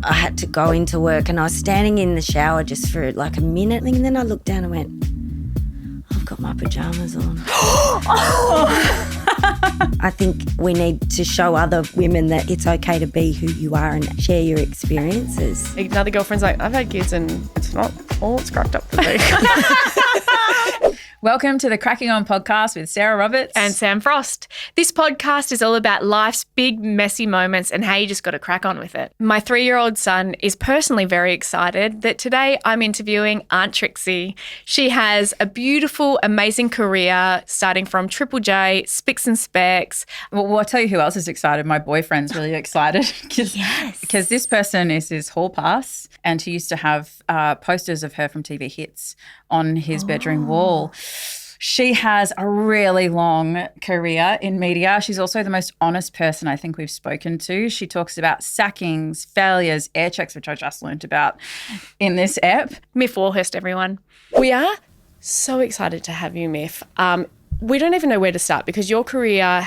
I had to go into work and I was standing in the shower just for like a minute and then I looked down and went, I've got my pyjamas on. I think we need to show other women that it's okay to be who you are and share your experiences. Another girlfriend's like, I've had kids and it's not all it's cracked up to be. Welcome to the Cracking On podcast with Sarah Roberts and Sam Frost. This podcast is all about life's big, messy moments and how you just got to crack on with it. My 3-year-old son is personally very excited that today I'm interviewing Aunt Trixie. She has a beautiful, amazing career starting from Triple J, Spicks and Specks. Well, I'll tell you who else is excited. My boyfriend's really excited Yes. because this person is his hall pass and he used to have posters of her from TV hits on his bedroom wall. She has a really long career in media. She's also the most honest person I think we've spoken to. She talks about sackings, failures, air checks, which I just learned about in this ep. Myf Warhurst, everyone. We are so excited to have you, Myf. We don't even know where to start because your career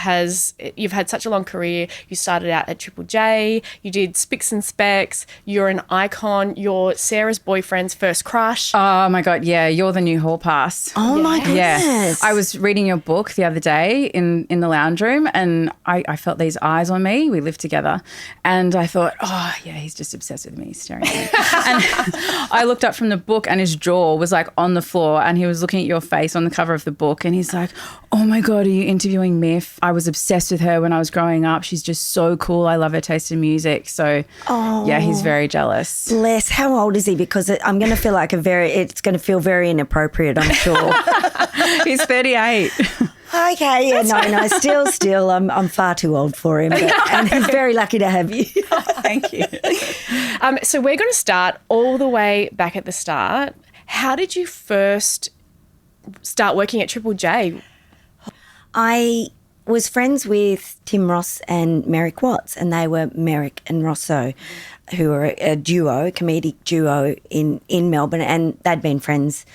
you've had such a long career. You started out at Triple J, you did Spicks and Specks, you're an icon, you're Sarah's boyfriend's first crush. Oh my God, yeah, you're the new hall pass. Oh my goodness. Yeah. I was reading your book the other day in the lounge room and I felt these eyes on me. We lived together and I thought, oh yeah, he's just obsessed with me, staring at me. And I looked up from the book and his jaw was like on the floor and he was looking at your face on the cover of the book and he's like, oh my God, are you interviewing Myf? I was obsessed with her when I was growing up. She's just so cool. I love her taste in music. So yeah, he's very jealous. Bless. How old is he? Because I'm going to feel like it's going to feel very inappropriate, I'm sure. He's 38. Okay, yeah, no, still, I'm far too old for him, and he's very lucky to have you. Thank you. So we're going to start all the way back at the start. How did you first start working at Triple J? I was friends with Tim Ross and Merrick Watts, and they were Merrick and Rosso, who were a duo, comedic duo in Melbourne, and they'd been friends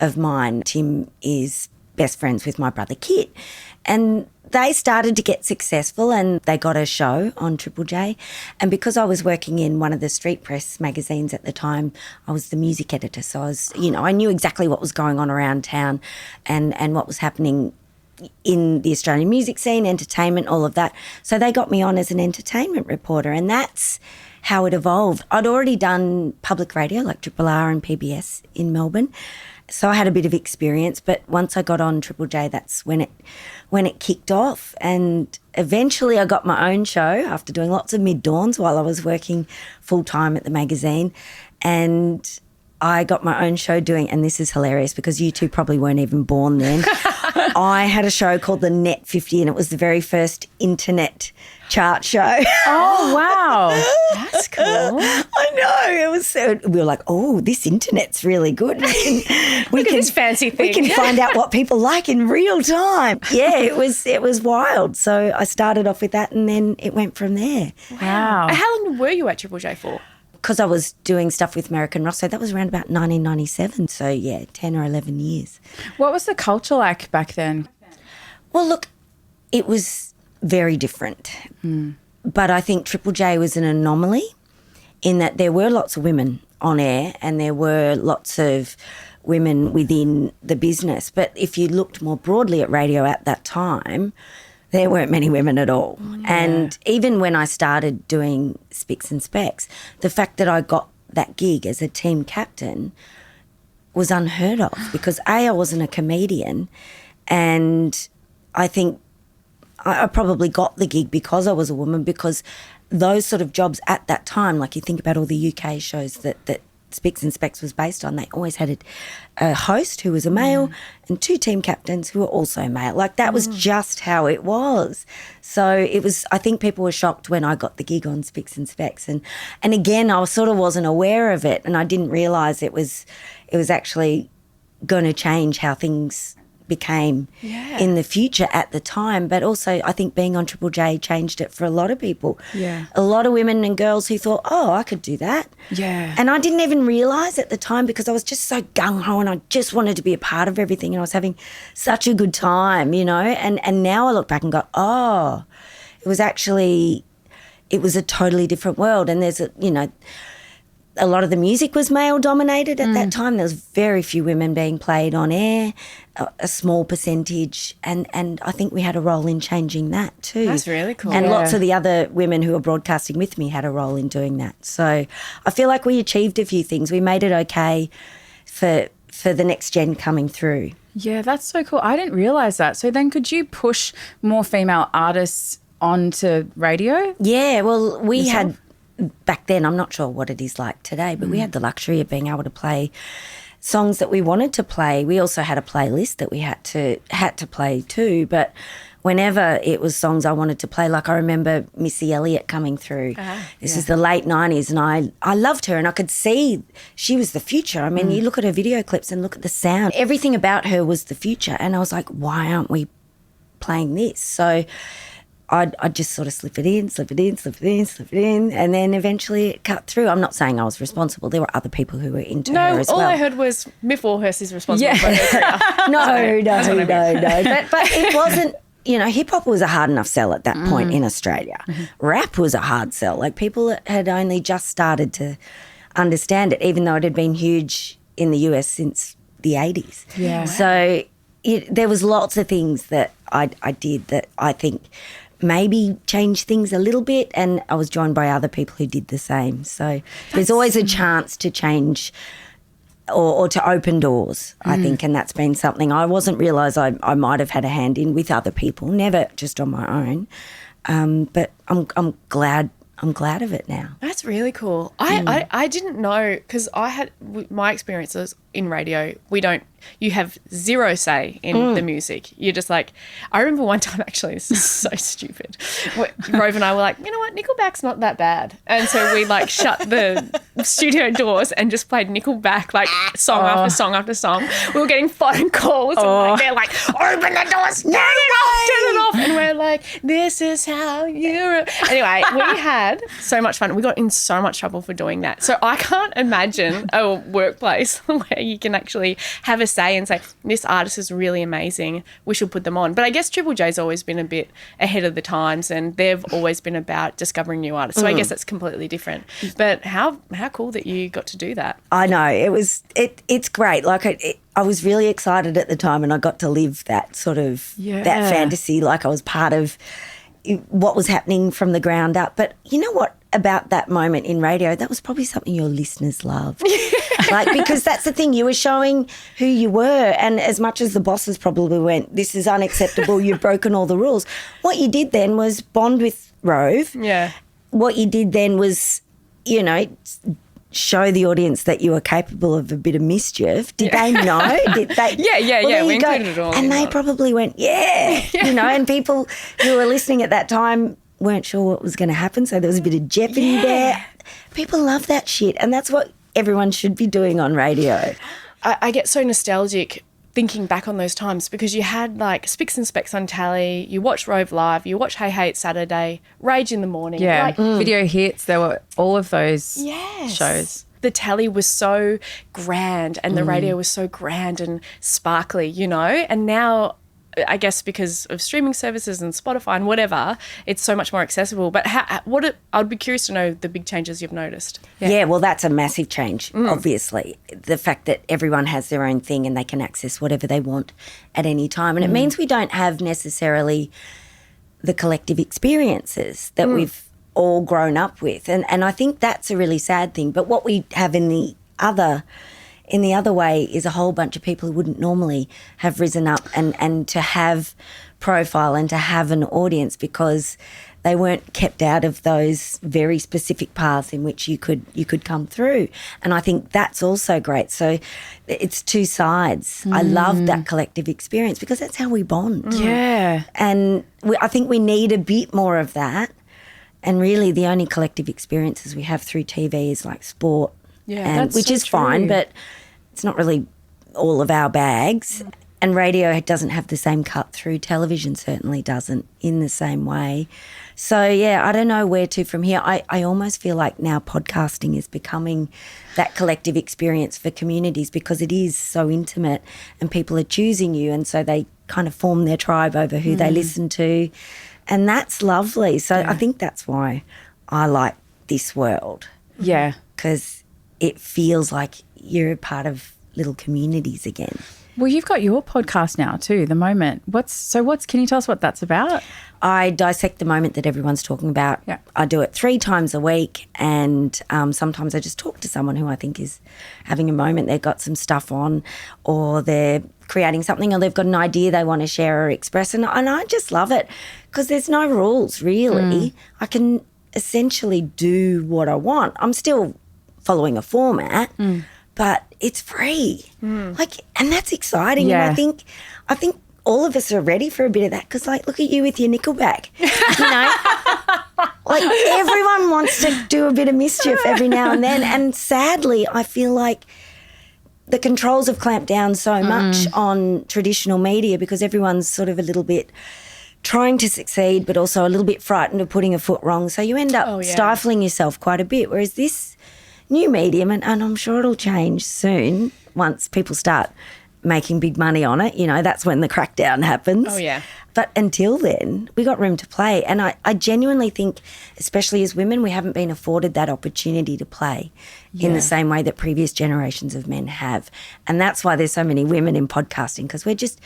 of mine. Tim is best friends with my brother Kit, and they started to get successful and they got a show on Triple J. And because I was working in one of the street press magazines at the time, I was the music editor. So I knew exactly what was going on around town and what was happening in the Australian music scene, entertainment, all of that. So they got me on as an entertainment reporter and that's how it evolved. I'd already done public radio like Triple R and PBS in Melbourne. So I had a bit of experience, but once I got on Triple J, that's when it kicked off. And eventually I got my own show after doing lots of mid-dawns while I was working full-time at the magazine. And I got my own show doing, and this is hilarious because you two probably weren't even born then. I had a show called the Net 50 and it was the very first internet chart show. Oh, wow. That's cool. I know. It was. We were like, oh, this internet's really good. Look at this fancy thing. We can find out what people like in real time. Yeah, it was wild. So I started off with that and then it went from there. Wow. How long were you at Triple J for? Because I was doing stuff with Merrick and Ross, so that was around about 1997. So, yeah, 10 or 11 years. What was the culture like back then? Well, look, it was very different. But I think Triple J was an anomaly in that there were lots of women on air and there were lots of women within the business. But if you looked more broadly at radio at that time, there weren't many women at all. Yeah. And even when I started doing Spicks and Specks, the fact that I got that gig as a team captain was unheard of because I wasn't a comedian and I think I probably got the gig because I was a woman because those sort of jobs at that time, like you think about all the UK shows that Spicks and Specks was based on, they always had a host who was a male and 2 team captains who were also male. Like that was just how it was. So it was, I think people were shocked when I got the gig on Spicks and Specks. And again, I sort of wasn't aware of it and I didn't realise it was actually going to change how things became in the future at the time. But also I think being on Triple J changed it for a lot of people. Yeah. A lot of women and girls who thought, oh, I could do that. Yeah. And I didn't even realise at the time because I was just so gung-ho and I just wanted to be a part of everything and I was having such a good time, you know. And now I look back and go, oh, it was a totally different world. And there's a lot of the music was male dominated at that time. There was very few women being played on air, a small percentage, and I think we had a role in changing that too. That's really cool. And lots of the other women who were broadcasting with me had a role in doing that. So I feel like we achieved a few things. We made it okay for the next gen coming through. Yeah, that's so cool. I didn't realise that. So then could you push more female artists onto radio? Yeah, well, we had back then, I'm not sure what it is like today, but we had the luxury of being able to play songs that we wanted to play. We also had a playlist that we had to play too, but whenever it was songs I wanted to play, like I remember Missy Elliott coming through. This is the late 90s, and I loved her, and I could see she was the future. I mean, you look at her video clips and look at the sound. Everything about her was the future, and I was like, why aren't we playing this? So I'd just sort of slip it in, and then eventually it cut through. I'm not saying I was responsible. There were other people who were into her as well. All I heard was Myf Warhurst is responsible for her career. No. But it wasn't, hip-hop was a hard enough sell at that point in Australia. Rap was a hard sell. Like, people had only just started to understand it, even though it had been huge in the US since the 80s. Yeah. So there was lots of things that I did that I think maybe change things a little bit, and I was joined by other people who did the same. So there's always a chance to change or to open doors, I think, and that's been something I wasn't realise I might have had a hand in with other people, never just on my own. But I'm glad of it now. That's really cool. I didn't know, because I had my experiences in radio. You have zero say in the music. You're just like, I remember one time, actually, this is so stupid. Rove and I were like, you know what, Nickelback's not that bad. And so we shut the studio doors and just played Nickelback, song after song after song. We were getting phone calls and they're like, open the doors, turn it off. And we're like, this is how you... Anyway, we had so much fun. We got in so much trouble for doing that. So I can't imagine a workplace where you can actually have a say and say, this artist is really amazing, we should put them on. But I guess Triple J's always been a bit ahead of the times, and they've always been about discovering new artists. So I guess that's completely different. But how cool that you got to do that. I know. It's great. I was really excited at the time, and I got to live that sort of that fantasy, like I was part of what was happening from the ground up. But you know what about that moment in radio? That was probably something your listeners loved. Because that's the thing, you were showing who you were, and as much as the bosses probably went, this is unacceptable, you've broken all the rules, what you did then was bond with Rove. Yeah. What you did then was, show the audience that you were capable of a bit of mischief. Did they know? Did they? Yeah. We included it all. And they probably went, and people who were listening at that time weren't sure what was going to happen, so there was a bit of jeopardy there. People love that shit, and that's what everyone should be doing on radio. I get so nostalgic thinking back on those times, because you had Spicks and Specks on telly, you watched Rove Live, you watched Hey Hey It's Saturday, Rage in the Morning. Yeah, Video Hits, there were all of those shows. The telly was so grand and the radio was so grand and sparkly, and now, I guess because of streaming services and Spotify and whatever, it's so much more accessible. But I'd be curious to know the big changes you've noticed. Yeah, well, that's a massive change, obviously. The fact that everyone has their own thing and they can access whatever they want at any time. And it means we don't have necessarily the collective experiences that we've all grown up with. And I think that's a really sad thing. But what we have in the other way is a whole bunch of people who wouldn't normally have risen up and to have profile and to have an audience, because they weren't kept out of those very specific paths in which you could come through. And I think that's also great. So it's two sides. I love that collective experience, because that's how we bond. Yeah. And I think we need a bit more of that. And really the only collective experiences we have through TV is sport. Yeah, which is fine, but it's not really all of our bags. And radio doesn't have the same cut through. Television certainly doesn't in the same way. So, I don't know where to from here. I almost feel like now podcasting is becoming that collective experience for communities, because it is so intimate and people are choosing you, and so they kind of form their tribe over who they listen to. And that's lovely. So I think that's why I like this world. Yeah. Because it feels like you're a part of little communities again. Well, you've got your podcast now too, The Moment. Can you tell us what that's about? I dissect the moment that everyone's talking about. Yeah. I do it 3 times a week, and sometimes I just talk to someone who I think is having a moment. They've got some stuff on, or they're creating something, or they've got an idea they want to share or express, and I just love it because there's no rules really. I can essentially do what I want. I'm still following a format, but it's free. And that's exciting. Yeah. And I think all of us are ready for a bit of that because, like, look at you with your Nickelback. You know, like everyone wants to do a bit of mischief every now and then. And sadly, I feel like the controls have clamped down so much on traditional media because everyone's sort of a little bit trying to succeed but also a little bit frightened of putting a foot wrong. So you end up stifling yourself quite a bit, whereas this new medium, and I'm sure it'll change soon once people start making big money on it, you know, that's when the crackdown happens. Oh, yeah. But until then, we got room to play. And I genuinely think, especially as women, we haven't been afforded that opportunity to play in the same way that previous generations of men have. And that's why there's so many women in podcasting, because we're just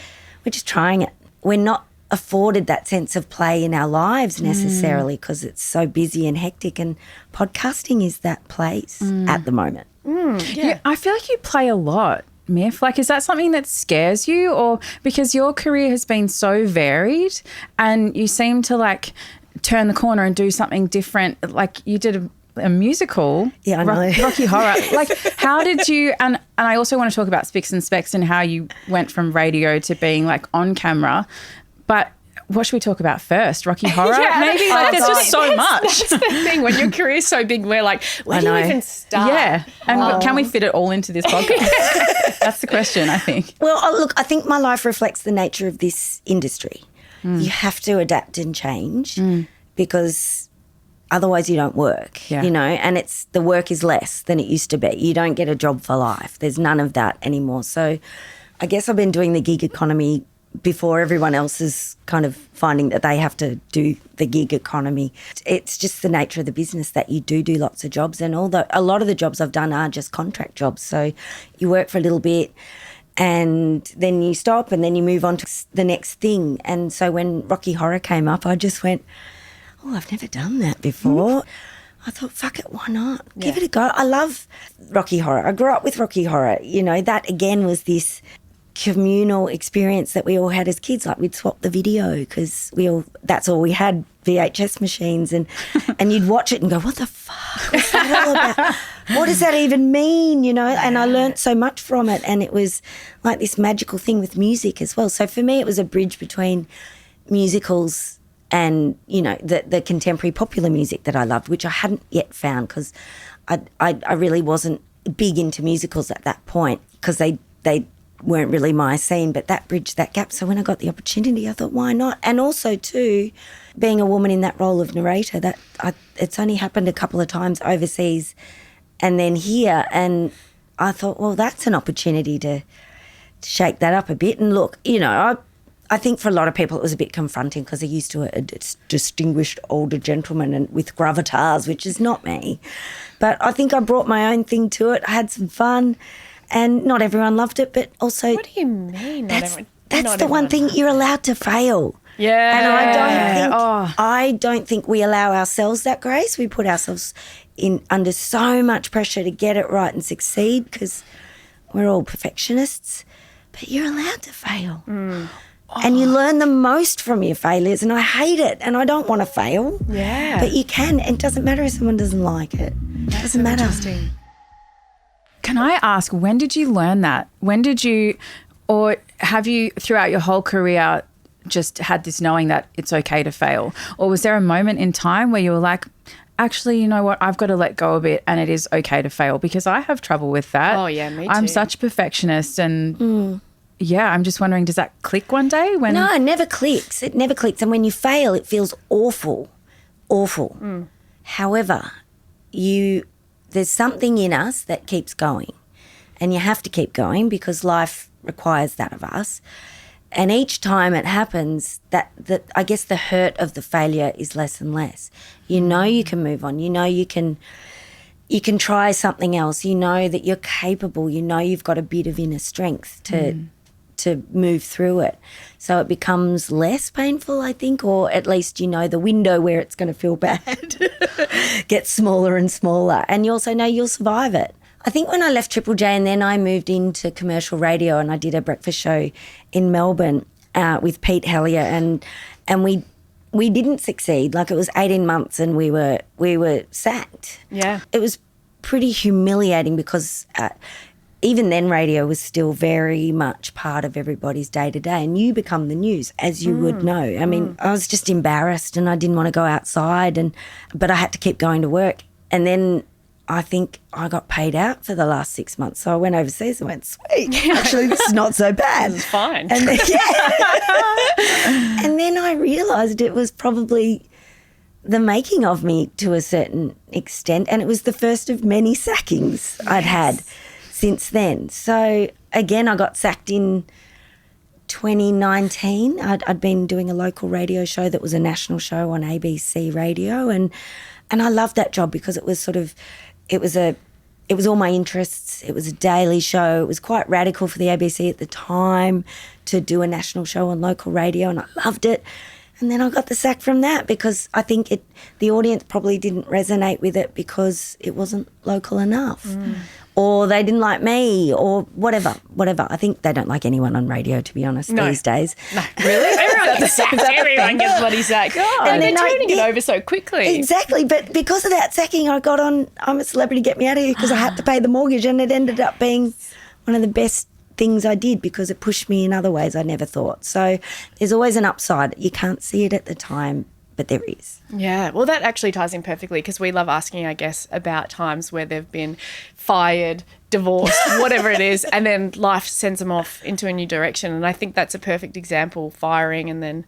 trying it. We're not afforded that sense of play in our lives necessarily because it's so busy and hectic, and podcasting is that place at the moment. Yeah, I feel like you play a lot, Myf. Like, is that something that scares you, or because your career has been so varied and you seem to like turn the corner and do something different? Like you did a musical, Yeah, I know. Rocky Horror. Like, how did you? And I also want to talk about Spicks and Specks and how you went from radio to being like on camera. But what should we talk about first? Rocky Horror? Maybe? Like, there's just so much. That's the thing. When your career's so big, we're like, where do you even start? Yeah. And can we fit it all into this podcast? That's the question, I think. Well, look, I think my life reflects the nature of this industry. You have to adapt and change because otherwise you don't work, you know, and the work is less than it used to be. You don't get a job for life. There's none of that anymore. So I guess I've been doing the gig economy before everyone else is kind of finding that they have to do the gig economy. It's just the nature of the business that you do lots of jobs, and a lot of the jobs I've done are just contract jobs. So you work for a little bit and then you stop and then you move on to the next thing. And so when Rocky Horror came up, I just went, oh, I've never done that before. I thought, fuck it, why not? Give it a go. I love Rocky Horror. I grew up with Rocky Horror. You know, that again was this communal experience that we all had as kids. Like, we'd swap the video because that's all we had, VHS machines, and you'd watch it and go, what the fuck was that all about? What does that even mean, you know? And I learnt so much from it, and it was like this magical thing with music as well. So for me, it was a bridge between musicals and, you know, the contemporary popular music that I loved, which I hadn't yet found because I really wasn't big into musicals at that point because they weren't really my scene, but that bridged that gap. So when I got the opportunity, I thought, why not? And also too, being a woman in that role of narrator, it's only happened a couple of times overseas and then here, and I thought, well, that's an opportunity to shake that up a bit. And look, you know, I think for a lot of people it was a bit confronting because they're used to a distinguished older gentleman and with gravitas, which is not me. But I think I brought my own thing to it. I had some fun. And not everyone loved it, but also... What do you mean? That's the one thing, you're allowed to fail. Yeah. And I don't think we allow ourselves that grace. We put ourselves under so much pressure to get it right and succeed because we're all perfectionists. But you're allowed to fail. And you learn the most from your failures, and I hate it and I don't want to fail. Yeah. But you can. It doesn't matter if someone doesn't like it. It doesn't matter. Interesting. Can I ask, when did you learn that? When did you, or have you throughout your whole career just had this knowing that it's okay to fail? Or was there a moment in time where you were like, actually, you know what, I've got to let go a bit and it is okay to fail? Because I have trouble with that. Oh, yeah, me too. I'm such a perfectionist and yeah, I'm just wondering, does that click one day? No, it never clicks. It never clicks. And when you fail, it feels awful, awful. However, there's something in us that keeps going, and you have to keep going because life requires that of us. And each time it happens, that I guess the hurt of the failure is less and less. You know you can move on. You know you can you can try something else. You know that you're capable. You know you've got a bit of inner strength to move through it. So it becomes less painful, I think, or at least you know the window where it's going to feel bad gets smaller and smaller. And you also know you'll survive it. I think when I left Triple J and then I moved into commercial radio and I did a breakfast show in Melbourne with Pete Hellier and we didn't succeed. Like, it was 18 months and we were sacked. Yeah. It was pretty humiliating because even then radio was still very much part of everybody's day-to-day, and you become the news, as you would know. I mean, I was just embarrassed and I didn't want to go outside, but I had to keep going to work. And then I think I got paid out for the last 6 months. So I went overseas and went, sweet, actually this is not so bad. This is fine. And then, and then I realised it was probably the making of me to a certain extent, and it was the first of many sackings I'd had since then. So again, I got sacked in 2019. I'd been doing a local radio show that was a national show on ABC radio, and I loved that job because it was it was all my interests. It was a daily show. It was quite radical for the ABC at the time to do a national show on local radio, and I loved it. And then I got the sack from that because I think the audience probably didn't resonate with it because it wasn't local enough. Or they didn't like me, or whatever. I think they don't like anyone on radio, to be honest, these days. No, really? Everyone gets sacked. Everyone gets bloody sacked. And they're turning it over so quickly. Exactly. But because of that sacking, I got on I'm a Celebrity, Get Me Out of Here, because I had to pay the mortgage, and it ended up being one of the best things I did because it pushed me in other ways I never thought. So there's always an upside. You can't see it at the time, but there is. Yeah, well, that actually ties in perfectly because we love asking, I guess, about times where they've been fired, divorced, whatever it is, and then life sends them off into a new direction. And I think that's a perfect example, firing, and then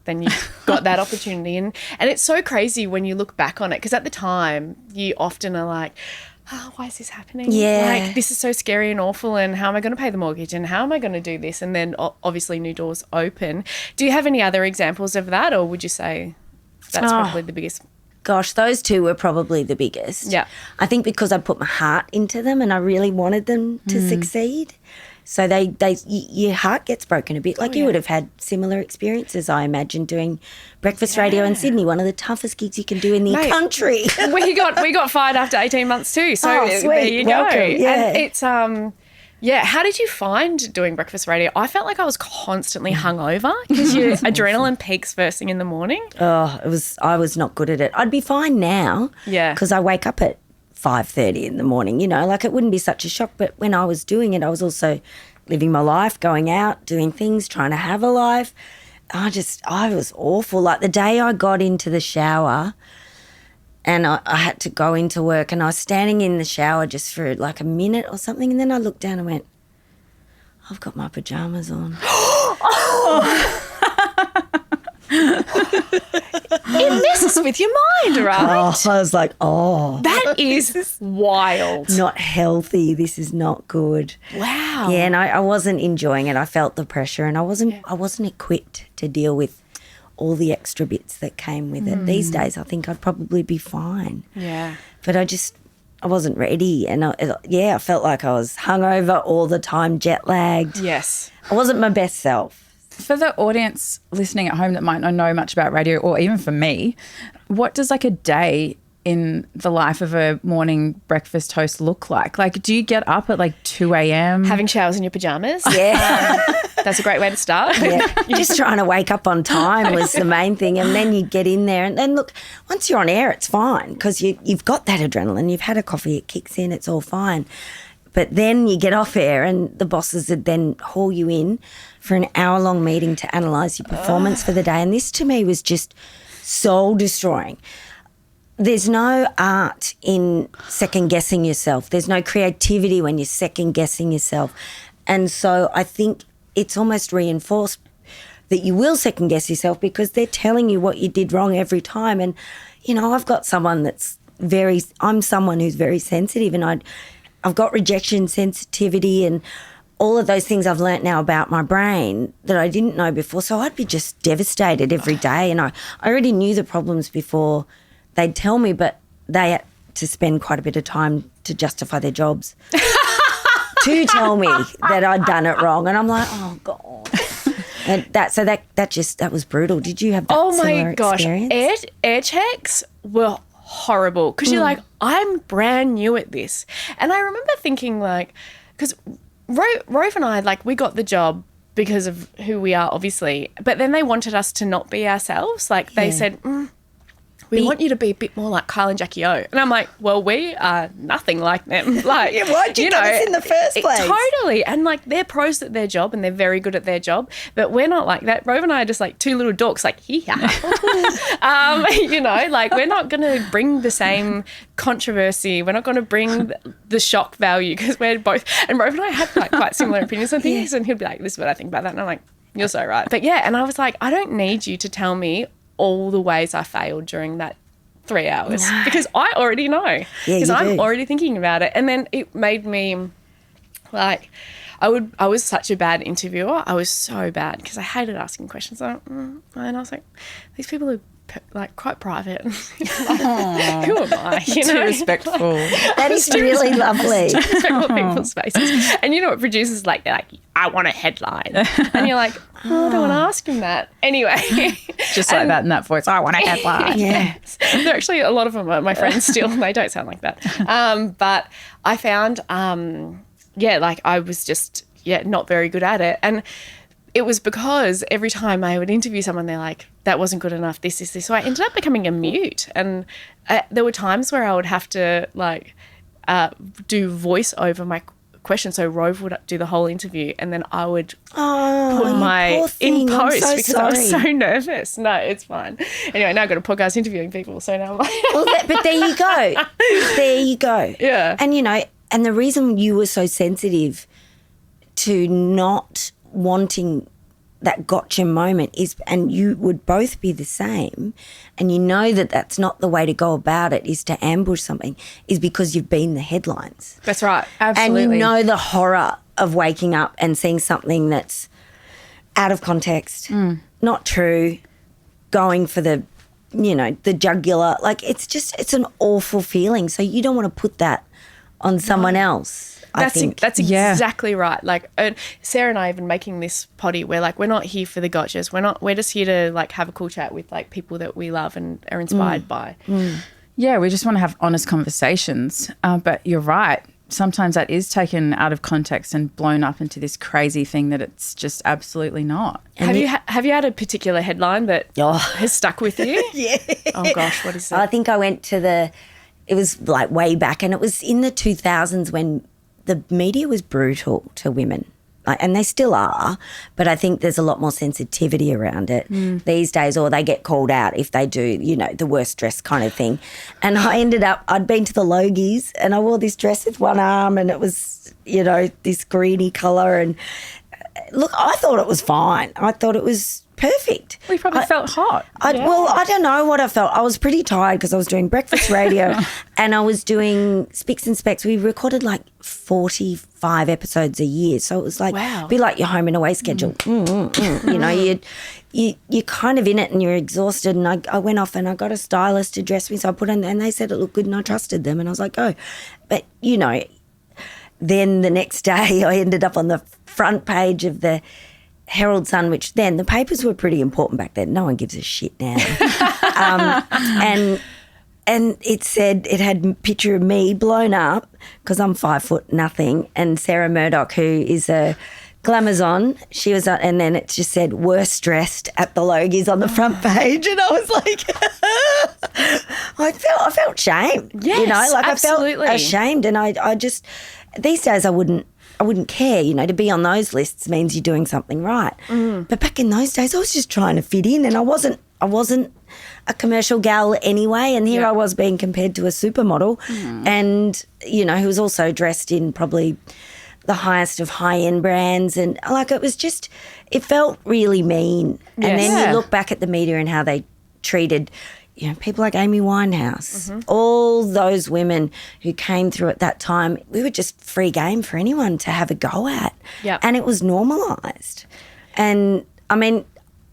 you got that opportunity. And it's so crazy when you look back on it, because at the time you often are like, oh, why is this happening? Yeah. Like, this is so scary and awful, and how am I going to pay the mortgage, and how am I going to do this? And then obviously new doors open. Do you have any other examples of that, or would you say that's probably the biggest? Gosh, those two were probably the biggest. Yeah. I think because I put my heart into them and I really wanted them to succeed. So your heart gets broken a bit. Like you would have had similar experiences, I imagine, doing breakfast radio in Sydney, one of the toughest gigs you can do in the country. we got fired after 18 months too. So there you Welcome. go. Yeah. And it's how did you find doing breakfast radio? I felt like I was constantly hungover because your adrenaline peaks first thing in the morning. Oh, I was not good at it. I'd be fine now. Yeah. Because I wake up at 5:30 in the morning, like it wouldn't be such a shock. But when I was doing it, I was also living my life, going out, doing things, trying to have a life. I was awful. Like the day I got into the shower and I had to go into work, and I was standing in the shower just for like a minute or something, and then I looked down and went, I've got my pajamas on. It messes with your mind, right? Oh, I was like, That is wild. not healthy. This is not good. Wow. Yeah, and I wasn't enjoying it. I felt the pressure, and I wasn't equipped to deal with all the extra bits that came with it. These days, I think I'd probably be fine. Yeah. But I wasn't ready, and I felt like I was hungover all the time, jet lagged. Yes. I wasn't my best self. For the audience listening at home that might not know much about radio, or even for me, what does like a day in the life of a morning breakfast host look like? Like, do you get up at like 2 a.m.? Having showers in your pajamas. Yeah. That's a great way to start. Yeah. Just trying to wake up on time was the main thing. And then you get in there, and then look, once you're on air, it's fine because you've got that adrenaline. You've had a coffee, it kicks in, it's all fine. But then you get off air and the bosses would then haul you in for an hour-long meeting to analyse your performance for the day. And this to me was just soul-destroying. There's no art in second-guessing yourself. There's no creativity when you're second-guessing yourself. And so I think it's almost reinforced that you will second-guess yourself because they're telling you what you did wrong every time. And, I've got someone I'm someone who's very sensitive, and I've got rejection sensitivity and all of those things I've learnt now about my brain that I didn't know before. So I'd be just devastated every day. And I already knew the problems before they'd tell me, but they had to spend quite a bit of time to justify their jobs to tell me that I'd done it wrong. And I'm like, oh, God. And that was brutal. Did you have that similar experience? Air checks were horrible because you're like, I'm brand new at this. And I remember thinking like, because Rove and I, like, we got the job because of who we are, obviously, but then they wanted us to not be ourselves. Like they said, we want you to be a bit more like Kyle and Jackie O. And I'm like, well, we are nothing like them. Like, why'd you get us in the first place? Totally. And like they're pros at their job and they're very good at their job, but we're not like that. Rove and I are just like two little dorks, like, like we're not going to bring the same controversy. We're not going to bring the shock value because we're both, and Rove and I had like quite similar opinions on things and he'll be like, this is what I think about that. And I'm like, you're so right. But yeah, and I was like, I don't need you to tell me all the ways I failed during that 3 hours because I already know because I'm already thinking about it. And then it made me like, I was such a bad interviewer. I was so bad because I hated asking questions. And I was like, these people are like quite private. Like, who am I? Too respectful. That is really lovely. Respectful people's spaces. And you know what producers like? They're like, I want a headline. And you're like, oh, I don't want to ask him that. Anyway. Just like that in that voice. I want a headline. Yes. They're actually, a lot of them are my friends still. They don't sound like that. But I found, like I was just, not very good at it. And it was because every time I would interview someone, they're like, that wasn't good enough, this. So I ended up becoming a mute. And there were times where I would have to like do voice over my question. So Rove would do the whole interview and then I would put my in post because I was so nervous. No, it's fine. Anyway, now I've got a podcast interviewing people. So now I'm like... but there you go. There you go. Yeah. And, and the reason you were so sensitive to not wanting that gotcha moment is, and you would both be the same, and you know that that's not the way to go about it, is to ambush something, is because you've been the headlines. That's right. Absolutely. And you know the horror of waking up and seeing something that's out of context, not true, going for the, the jugular. Like it's an awful feeling. So you don't want to put that on someone else. That's exactly right. Like Sarah and I have been making this potty where like we're not here for the gotchas. We're just here to like have a cool chat with like people that we love and are inspired by. Yeah, we just want to have honest conversations. But you're right. Sometimes that is taken out of context and blown up into this crazy thing that it's just absolutely not. Have you had a particular headline that has stuck with you? Yeah. Oh gosh, what is it? I think I went to it was like way back, and it was in the 2000s when the media was brutal to women, and they still are, but I think there's a lot more sensitivity around it these days, or they get called out if they do, the worst dress kind of thing. And I'd been to the Logies and I wore this dress with one arm and it was, this greeny colour, and look, I thought it was fine. I thought it was perfect. We probably felt hot. Well, I don't know what I felt. I was pretty tired because I was doing breakfast radio and I was doing Spicks and Specks. We recorded like 45 episodes a year. So it was like, be like your home and away schedule. You're kind of in it and you're exhausted. And I went off and I got a stylist to dress me. So I put on, and they said it looked good and I trusted them. And I was like, oh. But, then the next day I ended up on the front page of the Herald Sun, which then the papers were pretty important back then. No one gives a shit now. And it said, it had a picture of me blown up because I'm 5'0", and Sarah Murdoch, who is a glamazon, she was, and then it just said worst dressed at the Logies on the front page, and I was like, I felt shame. Yes, absolutely. I felt ashamed, and I just, these days I wouldn't care, to be on those lists means you're doing something right. But back in those days I was just trying to fit in, and I wasn't a commercial gal anyway, and here I was being compared to a supermodel and, who was also dressed in probably the highest of high-end brands, and like it felt really mean. Yes. And then you look back at the media and how they treated people like Amy Winehouse, all those women who came through at that time. We were just free game for anyone to have a go at. Yep. And it was normalised. And, I mean,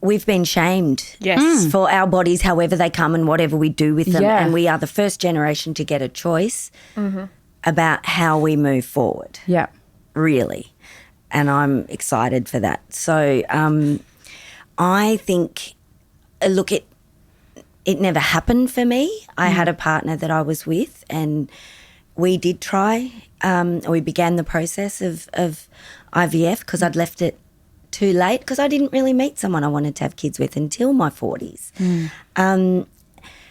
we've been shamed for our bodies, however they come and whatever we do with them. Yeah. And we are the first generation to get a choice about how we move forward. Yeah. Really. And I'm excited for that. So I think, look, it never happened for me. I had a partner that I was with and we did try. We began the process of IVF because I'd left it too late because I didn't really meet someone I wanted to have kids with until my 40s.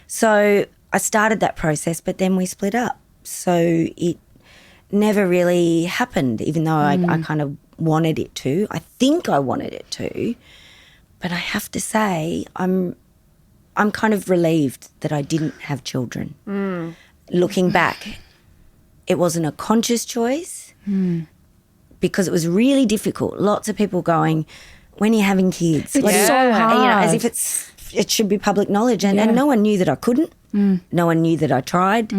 So I started that process, but then we split up. So it never really happened, even though I kind of wanted it to. I think I wanted it to. But I have to say, I'm kind of relieved that I didn't have children. Looking back, it wasn't a conscious choice because it was really difficult. Lots of people going, when are you having kids? It's so hard. You know, as if it should be public knowledge. And no one knew that I couldn't. No one knew that I tried.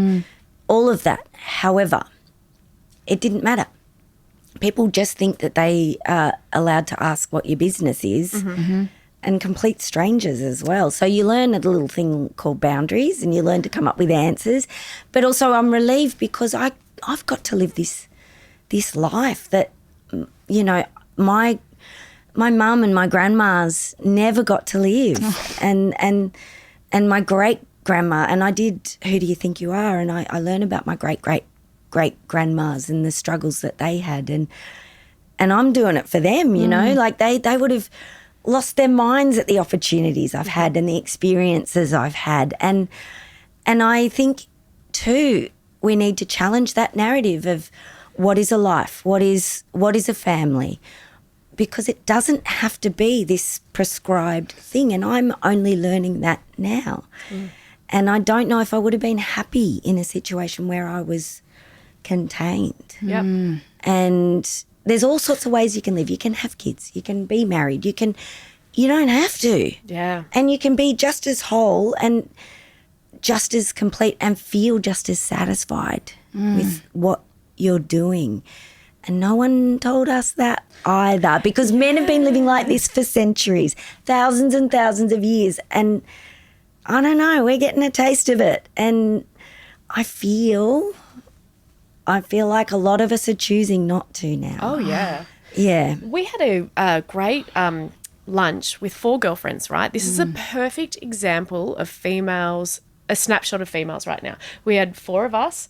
All of that. However, it didn't matter. People just think that they are allowed to ask what your business is and complete strangers as well. So you learn a little thing called boundaries and you learn to come up with answers. But also I'm relieved because I've got to live this life that, you know, my mum and my grandmas never got to live and my great-grandma, and I did Who Do You Think You Are? And I learned about my great-grandmas and the struggles that they had and I'm doing it for them, you know, like they would have lost their minds at the opportunities I've had and the experiences I've had. And I think too, we need to challenge that narrative of what is a life, what is a family, because it doesn't have to be this prescribed thing. And I'm only learning that now. And I don't know if I would have been happy in a situation where I was contained. And there's all sorts of ways you can live. You can have kids. You can be married. You don't have to. Yeah. And you can be just as whole and just as complete and feel just as satisfied with what you're doing. And no one told us that either, because men have been living like this for centuries, thousands and thousands of years. And I don't know, we're getting a taste of it. And I feel like a lot of us are choosing not to now. Oh, yeah. Yeah. We had a great lunch with 4 girlfriends, right? This is a perfect example of females, a snapshot of females right now. We had 4 of us.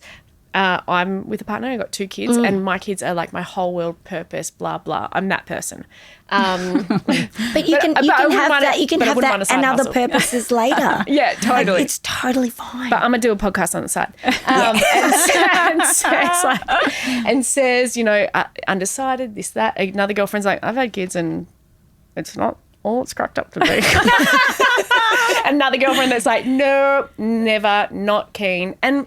I'm with a partner, I've got 2 kids, and my kids are like my whole world purpose, blah, blah. I'm that person. But you can have that and other purposes later. Yeah, totally. Like, it's totally fine. But I'm going to do a podcast on the side. And says, you know, undecided, this, that. Another girlfriend's like, I've had kids and it's not all it's cracked up to be. Another girlfriend that's like, no, never, not keen. And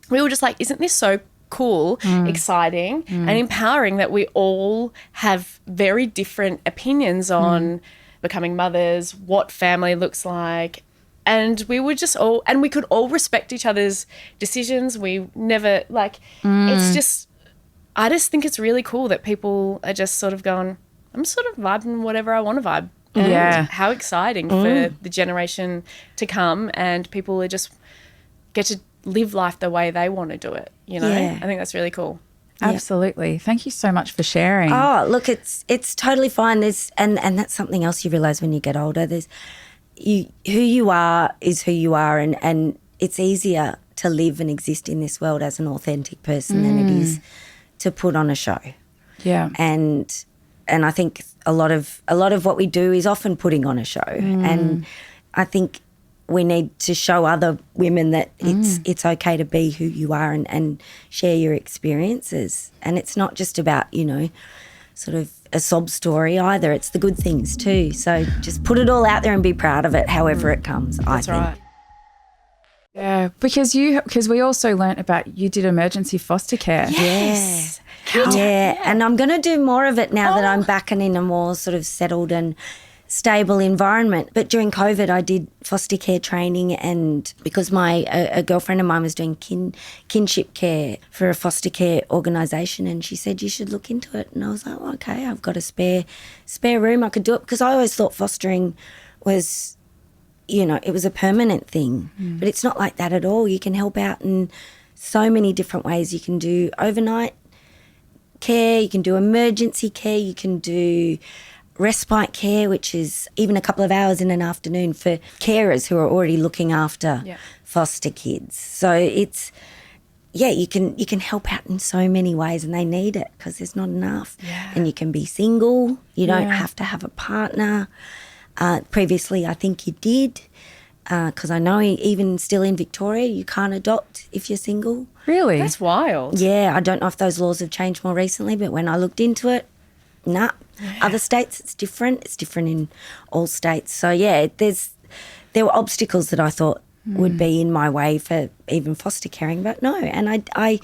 we were just like, isn't this so cool, exciting and empowering that we all have very different opinions on becoming mothers, what family looks like. And we were just all, and we could all respect each other's decisions. We never, like, it's just, I just think it's really cool that people are just sort of going, I'm sort of vibing whatever I want to vibe. And how exciting for the generation to come, and people are just get to live life the way they want to do it, you know? Yeah. I think that's really cool. Absolutely. Thank you so much for sharing. Oh, look, it's totally fine. There's and that's something else you realise when you get older. There's who you are is who you are, and it's easier to live and exist in this world as an authentic person than it is to put on a show. Yeah. And I think a lot of what we do is often putting on a show. And I think we need to show other women that it's okay to be who you are and share your experiences. And it's not just about, you know, sort of a sob story either. It's the good things too. So just put it all out there and be proud of it, however it comes. That's right. Yeah, because we also learnt about you did emergency foster care. Yes. Yeah, and I'm going to do more of it now that I'm back and in a more sort of settled and stable environment. But during COVID, I did foster care training, and because a girlfriend of mine was doing kinship care for a foster care organisation, and she said, you should look into it. And I was like, well, okay, I've got a spare room, I could do it, because I always thought fostering was, it was a permanent thing. But it's not like that at all. You can help out in so many different ways. You can do overnight care, you can do emergency care, you can do respite care, which is even a couple of hours in an afternoon for carers who are already looking after foster kids. So it's, you can help out in so many ways, and they need it because there's not enough. Yeah. And you can be single. You don't have to have a partner. Previously, I think you did, because I know even still in Victoria, you can't adopt if you're single. Really? That's wild. Yeah, I don't know if those laws have changed more recently, but when I looked into it, nah. Other states, it's different. It's different in all states. So, there were obstacles that I thought would be in my way for even foster caring, but no. And I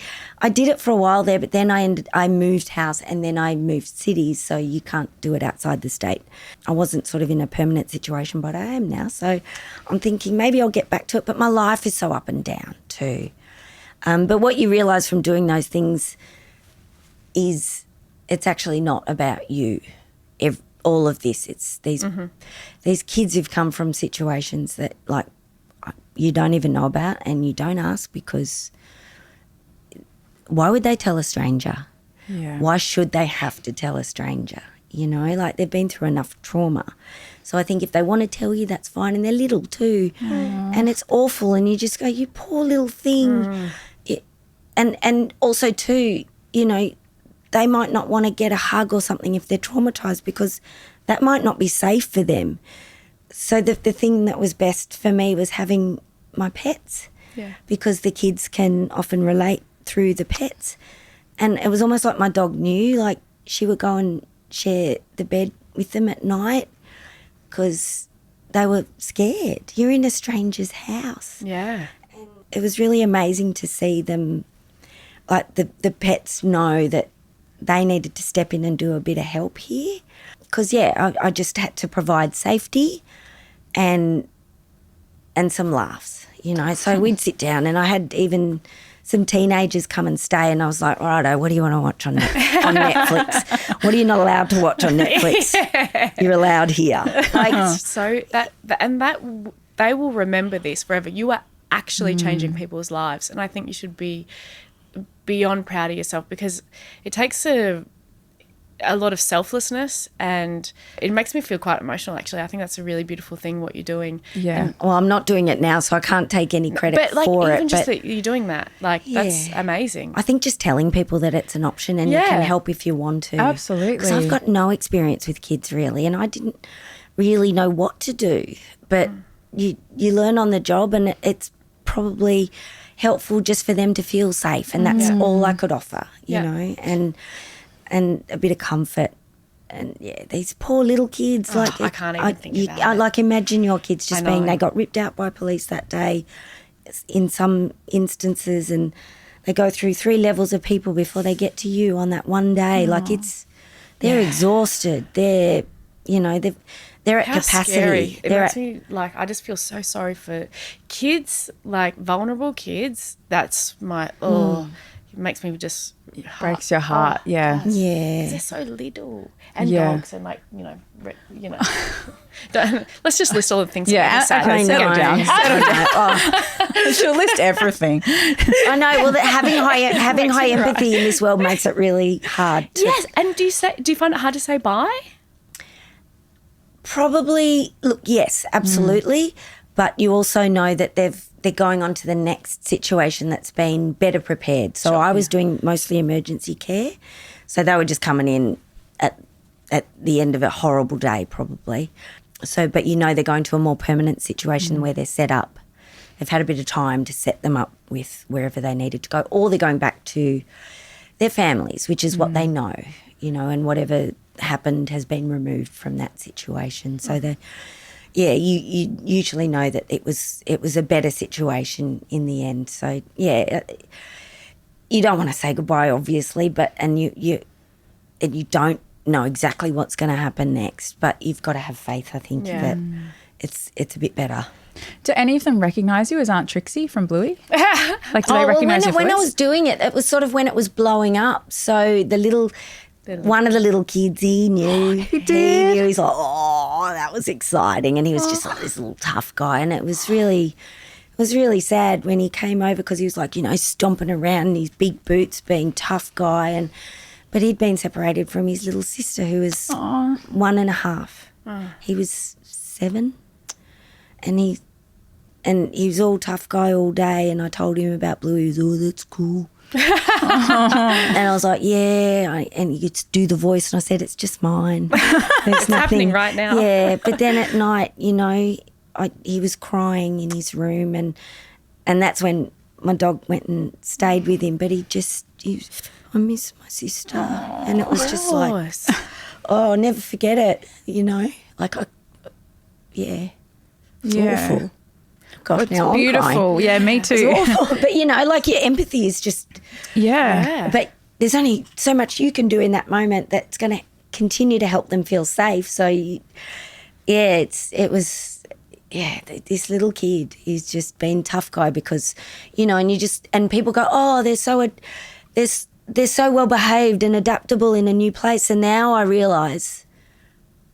did it for a while there, but then I moved house, and then I moved cities, so you can't do it outside the state. I wasn't sort of in a permanent situation, but I am now. So I'm thinking maybe I'll get back to it, but my life is so up and down too. But what you realise from doing those things is it's actually not about you. All of this, it's these kids who've come from situations that like you don't even know about, and you don't ask, because why would they tell a stranger? Yeah. Why should they have to tell a stranger? Like they've been through enough trauma. So I think if they want to tell you, that's fine, and they're little too. And it's awful, and you just go, you poor little thing. And also too, they might not want to get a hug or something if they're traumatised, because that might not be safe for them. So the thing that was best for me was having my pets, because the kids can often relate through the pets. And it was almost like my dog knew, like she would go and share the bed with them at night because they were scared. You're in a stranger's house. Yeah. And it was really amazing to see them, like the pets know that they needed to step in and do a bit of help here, because I just had to provide safety and some laughs, So we'd sit down, and I had even some teenagers come and stay, and I was like, righto, what do you want to watch on Netflix? What are you not allowed to watch on Netflix? You're allowed here. So that they will remember this forever. You are actually changing people's lives, and I think you should be beyond proud of yourself, because it takes a lot of selflessness, and it makes me feel quite emotional, actually. I think that's a really beautiful thing, what you're doing. Yeah. Well, I'm not doing it now, so I can't take any credit for it. Even just that you're doing that, that's amazing. I think just telling people that it's an option, and you can help if you want to. Absolutely. Because I've got no experience with kids really, and I didn't really know what to do. But you learn on the job, and it's probably helpful just for them to feel safe, and that's all I could offer, you know, and a bit of comfort. And these poor little kids, I can't even think about it. Like imagine your kids just being, they got ripped out by police that day in some instances, and they go through 3 levels of people before they get to you on that one day. Like they're exhausted. They're at capacity. Scary. It makes me I just feel so sorry for kids, like vulnerable kids. That's my it makes me just breaks your heart. Yeah. They're so little, and dogs, and let's just list all the things. Yeah, okay, settle down. She'll list everything. I know. Well, having high empathy in this world makes it really hard. Yes, and do you find it hard to say bye? Probably, look, yes, absolutely. But you also know that they're going on to the next situation that's been better prepared. So I was doing mostly emergency care. So they were just coming in at the end of a horrible day probably. So, but they're going to a more permanent situation where they're set up. They've had a bit of time to set them up with wherever they needed to go, or they're going back to their families, which is what they know, and whatever happened has been removed from that situation. So you usually know that it was a better situation in the end. So you don't want to say goodbye, obviously, but you don't know exactly what's going to happen next, but you've got to have faith, I think, that it's a bit better. Do any of them recognise you as Aunt Trixie from Bluey? Like, do they recognise your voice? When I was doing it, it was sort of when it was blowing up. So one of the little kids, he knew. He did. He knew. He's like, oh, that was exciting. And he was just like this little tough guy. And it was really sad when he came over because he was like, stomping around in his big boots, being tough guy. But he'd been separated from his little sister who was 1.5. He was 7. And he was all tough guy all day, and I told him about Bluey. He was, that's cool. And I was like, yeah, and you could do the voice, and I said, it's just mine. It's happening right now. Yeah, but then at night, he was crying in his room, and that's when my dog went and stayed with him, but I miss my sister. And it was just like, I'll never forget it, like It's awful. Gosh, It's now beautiful. I'm crying. Yeah, me too. It's awful. But, like your empathy is just... Yeah. But there's only so much you can do in that moment that's going to continue to help them feel safe. So, this little kid, he's just been tough guy because, and people go, oh, they're so well behaved and adaptable in a new place. And now I realise...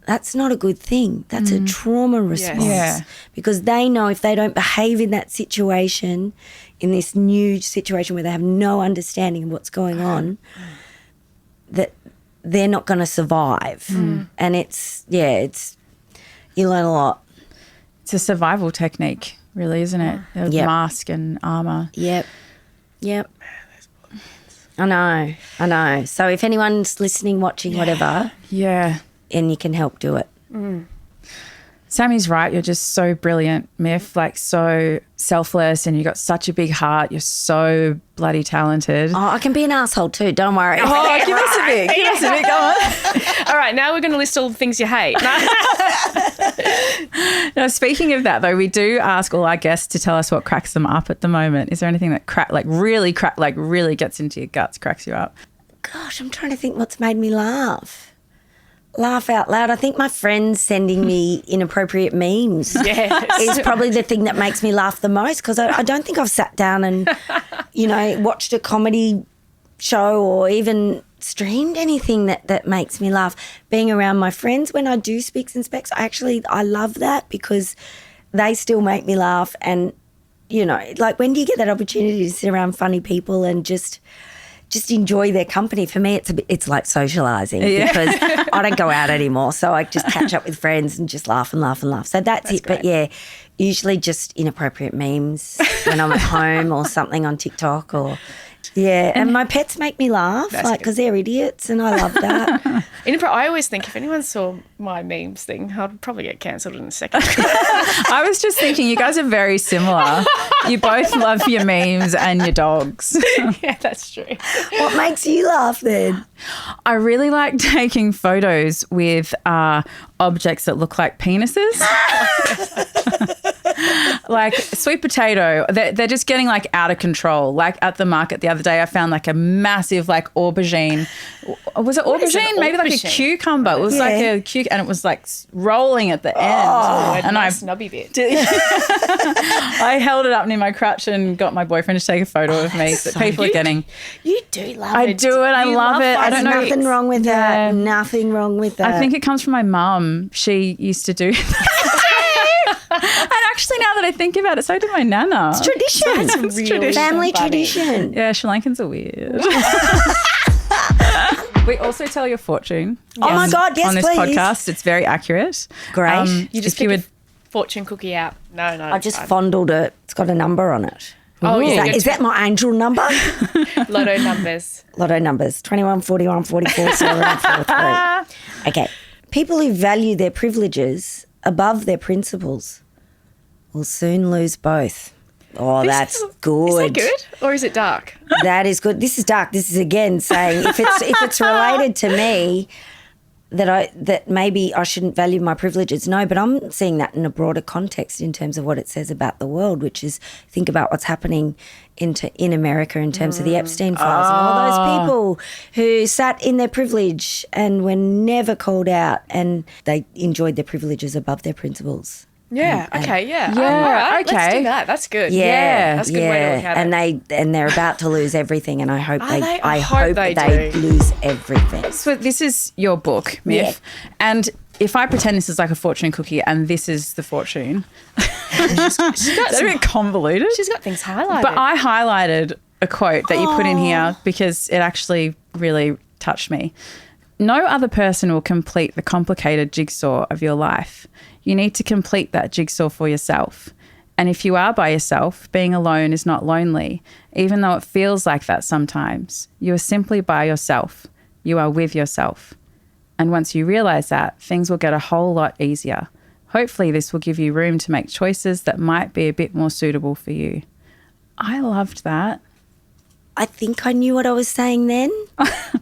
that's not a good thing. That's a trauma response. Yeah. Because they know if they don't behave in that situation, in this new situation where they have no understanding of what's going on, that they're not going to survive. And you learn a lot. It's a survival technique, really, isn't it? Mask and armour. Yep. I know. So if anyone's listening, watching, whatever. Yeah. And you can help do it. Sammy's right. You're just so brilliant, Myf, like so selfless, and you got such a big heart. You're so bloody talented. Oh, I can be an asshole too. Don't worry. Oh, give us a bit. Give us a bit. Go on. All right, now we're going to list all the things you hate. Now, speaking of that, though, we do ask all our guests to tell us what cracks them up at the moment. Is there anything that really gets into your guts, cracks you up? Gosh, I'm trying to think what's made me laugh out loud. I think my friends sending me inappropriate memes is probably the thing that makes me laugh the most, because I don't think I've sat down and, watched a comedy show or even streamed anything that makes me laugh. Being around my friends when I do Spicks and Specks, I love that because they still make me laugh. And, like when do you get that opportunity to sit around funny people and just enjoy their company? For me, it's like socialising because I don't go out anymore. So I just catch up with friends and just laugh and laugh and laugh. So that's it. Great. But usually just inappropriate memes when I'm at home or something on TikTok or... Yeah, and my pets make me laugh, because they're idiots, and I love that. I always think if anyone saw my memes thing, I'd probably get cancelled in a second. I was just thinking, you guys are very similar. You both love your memes and your dogs. Yeah, that's true. What makes you laugh then? I really like taking photos with objects that look like penises. Like sweet potato, they're just getting like out of control. Like at the market the other day, I found like a massive like aubergine. Was it aubergine? Maybe like a cucumber. It was like a cucumber, and it was like rolling at the end. And nice snubby bit. I held it up near my crotch and got my boyfriend to take a photo of me. So people are getting. You do love it. I do it. I love it. I don't know. Nothing wrong with that. Nothing wrong with that. I think it comes from my mum. She used to do that. And actually, now that I think about it, so did my nana. It's tradition. It's really family funny. tradition. Yeah, Sri Lankans are weird. We also tell your fortune. Oh my God, yes, on this please. podcast. It's very accurate. Great. You just pick a fortune cookie out. No. I just fondled it. It's got a number on it. Oh, yeah. Is that my angel number? Lotto numbers. Lotto numbers. 21, 41, 44, 7, 43. Okay. People who value their privileges above their principles will soon lose both. Oh, that's good. Is that good or is it dark? That is good. This is dark. This is again saying if it's related to me, that maybe I shouldn't value my privileges. No, but I'm seeing that in a broader context in terms of what it says about the world, which is think about what's happening in America in terms of the Epstein files and all those people who sat in their privilege and were never called out, and they enjoyed their privileges above their principles. Yeah. Okay. Yeah. Yeah, All right, okay. Let's do that. That's good. Yeah, That's a good way to look at it. And they're about to lose everything, and I hope I hope they they do. lose everything. So this is your book, Myf. Yeah. And if I pretend this is like a fortune cookie and this is the fortune, is that a bit convoluted? She's got things highlighted. But I highlighted a quote that you put in here because it actually really touched me. No other person will complete the complicated jigsaw of your life. You need to complete that jigsaw for yourself. And if you are by yourself, being alone is not lonely, even though it feels like that sometimes. You are simply by yourself. You are with yourself. And once you realise that, things will get a whole lot easier. Hopefully this will give you room to make choices that might be a bit more suitable for you. I loved that. I think I knew what I was saying then.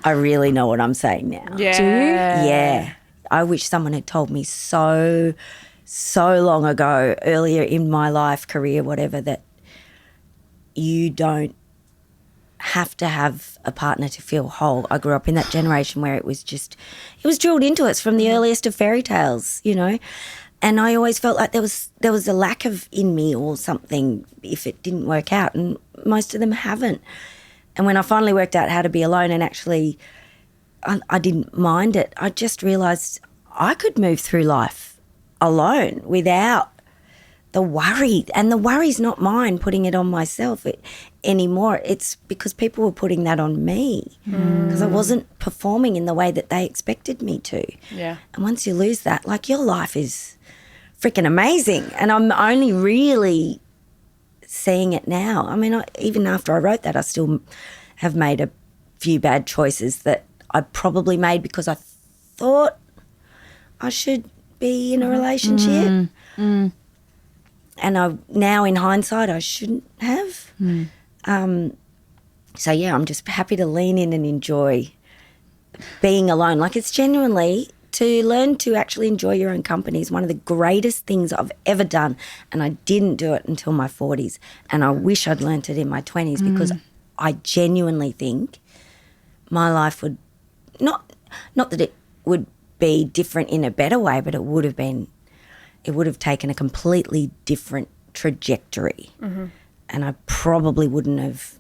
I really know what I'm saying now. yeah. Do you? Yeah. I wish someone had told me so long ago, earlier in my life, career, whatever, that you don't have to have a partner to feel whole. I grew up in that generation where it was drilled into us from the earliest of fairy tales, you know. And I always felt like there was a lack of in me or something if it didn't work out, and most of them haven't. And when I finally worked out how to be alone and actually I didn't mind it, I just realised I could move through life alone without the worry. And the worry's not mine putting it on myself anymore. It's because people were putting that on me because I wasn't performing in the way that they expected me to. Yeah. And once you lose that, like, your life is freaking amazing. And I'm only really seeing it now. I mean, even after I wrote that, I still have made a few bad choices that I probably made because I thought I should be in a relationship. And now in hindsight, I shouldn't have. So, yeah, I'm just happy to lean in and enjoy being alone. Like, it's genuinely, to learn to actually enjoy your own company is one of the greatest things I've ever done. And I didn't do it until my 40s. And I wish I'd learnt it in my 20s because I genuinely think my life would, not that it would be different in a better way, but it would have taken a completely different trajectory. And I probably wouldn't have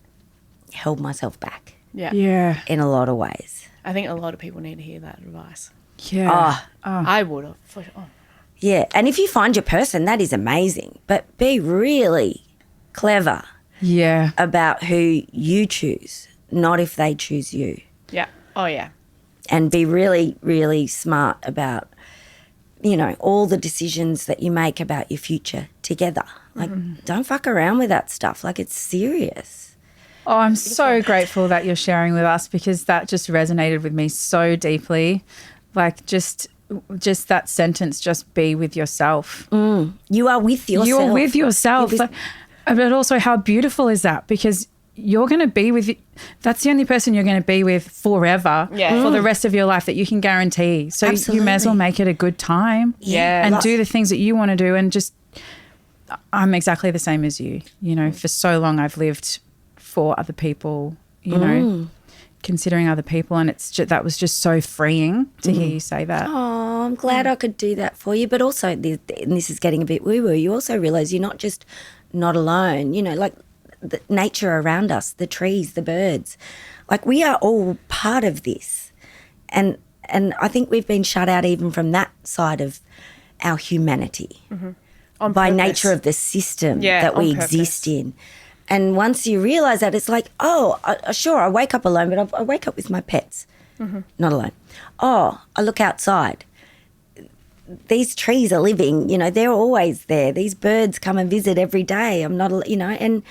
held myself back Yeah. in a lot of ways. I think a lot of people need to hear that advice. Yeah. I would have. Yeah, and if you find your person, that is amazing. But be really clever Yeah. about who you choose, not if they choose you. Yeah. Oh, yeah. And be really, really smart about, you know, all the decisions that you make about your future together. Like, don't fuck around with that stuff. Like, it's serious. Oh, I'm so grateful that you're sharing with us because that just resonated with me so deeply. Like, just that sentence, just be with yourself. You are with yourself. You're with yourself. You're with- But also, how beautiful is that? Because you're going to be with, that's the only person you're going to be with forever for the rest of your life that you can guarantee. So you may as well make it a good time and do the things that you want to do. And just, I'm exactly the same as you. You know, for so long I've lived for other people, you know, considering other people. And that was just so freeing to hear you say that. Oh, I'm glad I could do that for you. But also, and this is getting a bit woo-woo, you also realise you're not just not alone, you know, like the nature around us, the trees, the birds. Like, we are all part of this. And I think we've been shut out even from that side of our humanity by nature of the system that we exist in. And once you realise that, it's like, sure, I wake up alone, but I wake up with my pets, not alone. Oh, I look outside. These trees are living, you know, they're always there. These birds come and visit every day. I'm not, you know, and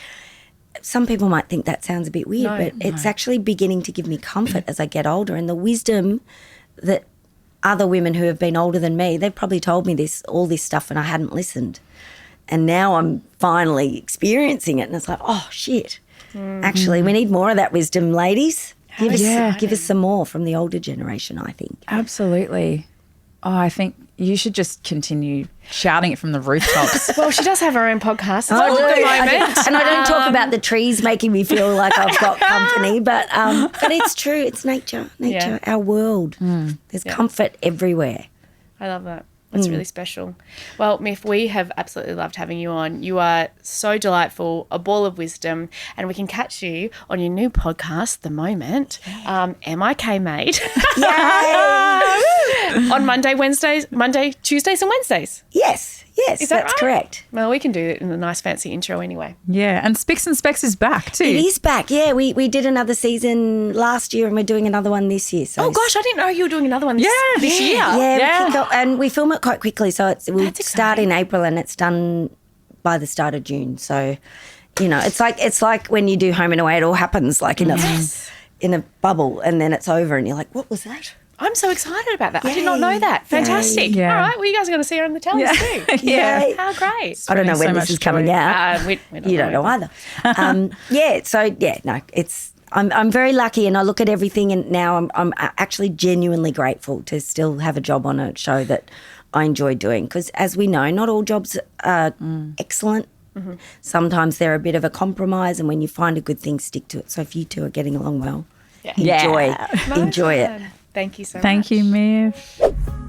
some people might think that sounds a bit weird, but it's actually beginning to give me comfort as I get older. And the wisdom that other women who have been older than me, they've probably told me all this stuff and I hadn't listened. And now I'm finally experiencing it and it's like, oh, shit. Actually, we need more of that wisdom, ladies. Give us some more from the older generation, I think. Absolutely. Oh, I think you should just continue shouting it from the rooftops. Well, she does have her own podcast I at the do. moment. And I don't talk about the trees making me feel like I've got company, but it's true. It's nature, our world. There's comfort everywhere. I love that. That's really special. Well, Myf, we have absolutely loved having you on. You are so delightful, a ball of wisdom, and we can catch you on your new podcast, The Moment, MIK Made. Yay! On Monday, Tuesdays and Wednesdays. Yes, Is that that's right? correct. Well, we can do it in a nice fancy intro anyway. Yeah, and Spicks and Specks is back too. It is back. Yeah, we did another season last year and we're doing another one this year. So Oh, gosh, I didn't know you were doing another one this year. Yeah, we kick off, and we film it quite quickly. So we That's start in April and it's done by the start of June. So, it's like when you do Home and Away, it all happens like in a bubble, and then it's over, and you're like, what was that? I'm so excited about that. I did not know that. Fantastic. Yeah. All right, well, you guys are going to see her on the tellers too. Yeah. How great. I don't know so when much this is coming joy. out. We don't You don't know either. I'm very lucky, and I look at everything, and now I'm actually genuinely grateful to still have a job on a show that I enjoy doing, because as we know, not all jobs are excellent. Mm-hmm. Sometimes they're a bit of a compromise, and when you find a good thing, stick to it. So if you two are getting along well, enjoy it. Thank you so much. Thank you, Myf.